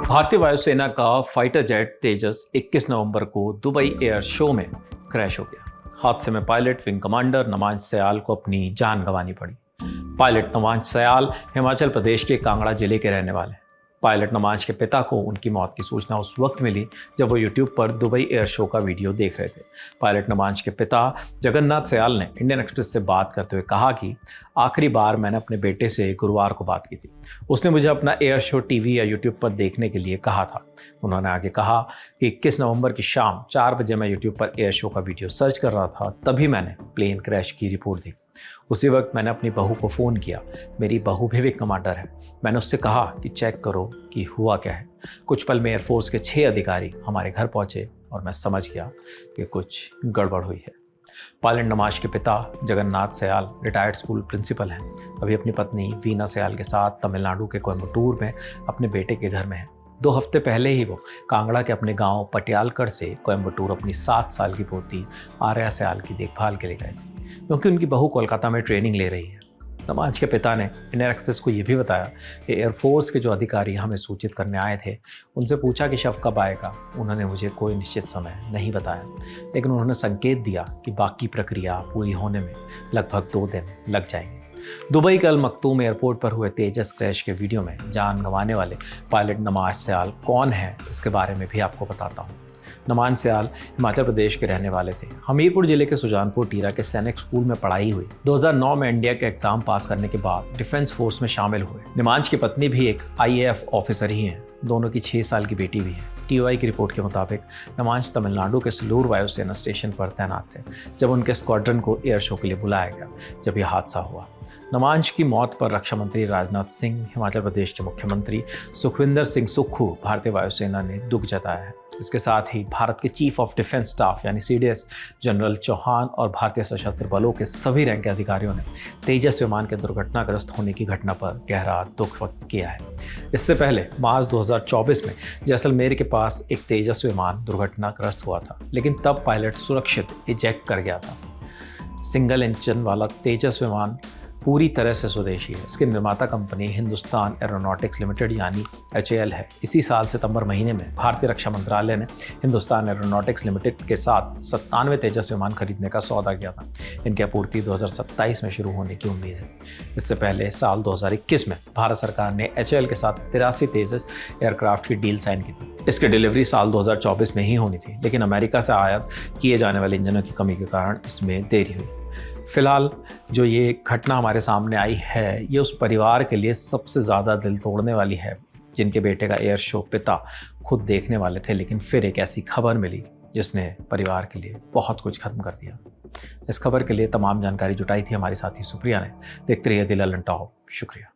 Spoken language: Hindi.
भारतीय वायुसेना का फाइटर जेट तेजस 21 नवंबर को दुबई एयर शो में क्रैश हो गया। हादसे में पायलट विंग कमांडर नमाज सयाल को अपनी जान गंवानी पड़ी। पायलट नमाज सयाल हिमाचल प्रदेश के कांगड़ा जिले के रहने वाले हैं। पायलट नमाज के पिता को उनकी मौत की सूचना उस वक्त मिली जब वो यूट्यूब पर दुबई एयर शो का वीडियो देख रहे थे। पायलट नमाज के पिता जगन्नाथ सयाल ने इंडियन एक्सप्रेस से बात करते हुए कहा कि आखिरी बार मैंने अपने बेटे से गुरुवार को बात की थी। उसने मुझे अपना एयर शो टीवी या यूट्यूब पर देखने के लिए कहा था। उन्होंने आगे कहा कि 21 नवंबर की शाम 4 बजे मैं यूट्यूब पर एयर शो का वीडियो सर्च कर रहा था, तभी मैंने प्लेन क्रैश की रिपोर्ट दी। उसी वक्त मैंने अपनी बहू को फ़ोन किया। मेरी बहू भी विंग कमांडर है। मैंने उससे कहा कि चेक करो कि हुआ क्या है। कुछ पल में एयरफोर्स के 6 अधिकारी हमारे घर पहुंचे और मैं समझ गया कि कुछ गड़बड़ हुई है। पायलट नमाज के पिता Jagannath Syal retired school principal हैं। अभी अपनी पत्नी वीना सयाल के साथ तमिलनाडु के कोयम्बटूर में अपने बेटे के घर में हैं। 2 हफ्ते पहले ही वो कांगड़ा के अपने गांव पटियालकड़ से कोयम्बटूर अपनी 7 साल की पोती आर्या सयाल की देखभाल के लिए गए थे, क्योंकि उनकी बहू कोलकाता में ट्रेनिंग ले रही है। नमाज के पिता ने इंडियन एक्सप्रेस को यह भी बताया कि एयरफोर्स के जो अधिकारी हमें सूचित करने आए थे, उनसे पूछा कि शव कब आएगा। उन्होंने मुझे कोई निश्चित समय नहीं बताया, लेकिन उन्होंने संकेत दिया कि बाकी प्रक्रिया पूरी होने में लगभग 2 दिन लग जाएंगे। दुबई के अल मखतूम एयरपोर्ट पर हुए तेजस क्रैश के वीडियो में जान गंवाने वाले पायलट नमाज सयाल कौन है, इसके बारे में भी आपको बताता हूँ। नमाज सयाल हिमाचल प्रदेश के रहने वाले थे। हमीरपुर जिले के सुजानपुर टीरा के सैनिक स्कूल में पढ़ाई हुई। 2009 में इंडिया के एग्जाम पास करने के बाद डिफेंस फोर्स में शामिल हुए। नमाज की पत्नी भी एक IAF ऑफिसर ही हैं। दोनों की 6 साल की बेटी भी है। TOI की रिपोर्ट के मुताबिक नमाज तमिलनाडु के सलूर वायुसेना स्टेशन पर तैनात थे जब उनके स्क्वाड्रन को एयर शो के लिए बुलाया गया जब यह हादसा हुआ। नमाज की मौत पर रक्षा मंत्री राजनाथ सिंह, हिमाचल प्रदेश के मुख्यमंत्री सुखविंदर सिंह सुक्खू, भारतीय वायुसेना ने दुख जताया है। इसके साथ ही भारत के चीफ ऑफ डिफेंस स्टाफ यानी CDS जनरल चौहान और भारतीय सशस्त्र बलों के सभी रैंक के अधिकारियों ने तेजस विमान के दुर्घटनाग्रस्त होने की घटना पर गहरा दुख व्यक्त किया है। इससे पहले मार्च 2024 में जैसलमेर के पास एक तेजस विमान दुर्घटनाग्रस्त हुआ था, लेकिन तब पायलट सुरक्षित इजेक्ट कर गया था। सिंगल इंजन वाला तेजस विमान पूरी तरह से स्वदेशी है। इसकी निर्माता कंपनी हिंदुस्तान एरोनॉटिक्स लिमिटेड यानी HAL है। इसी साल सितंबर महीने में भारतीय रक्षा मंत्रालय ने हिंदुस्तान एरोनॉटिक्स लिमिटेड के साथ 97 तेजस विमान खरीदने का सौदा किया था। इनकी आपूर्ति 2027 में शुरू होने की उम्मीद है। इससे पहले साल 2021 में भारत सरकार ने HAL के साथ 83 तेजस एयरक्राफ्ट की डील साइन की थी। इसकी डिलीवरी साल 2024 में ही होनी थी, लेकिन अमेरिका से आयात किए जाने वाले इंजनों की कमी के कारण इसमें देरी हुई। फिलहाल जो ये घटना हमारे सामने आई है, ये उस परिवार के लिए सबसे ज़्यादा दिल तोड़ने वाली है जिनके बेटे का एयर शो पिता खुद देखने वाले थे, लेकिन फिर एक ऐसी खबर मिली जिसने परिवार के लिए बहुत कुछ खत्म कर दिया। इस खबर के लिए तमाम जानकारी जुटाई थी हमारी साथी सुप्रिया ने। देखते रहिए दिल लंटाओ। शुक्रिया।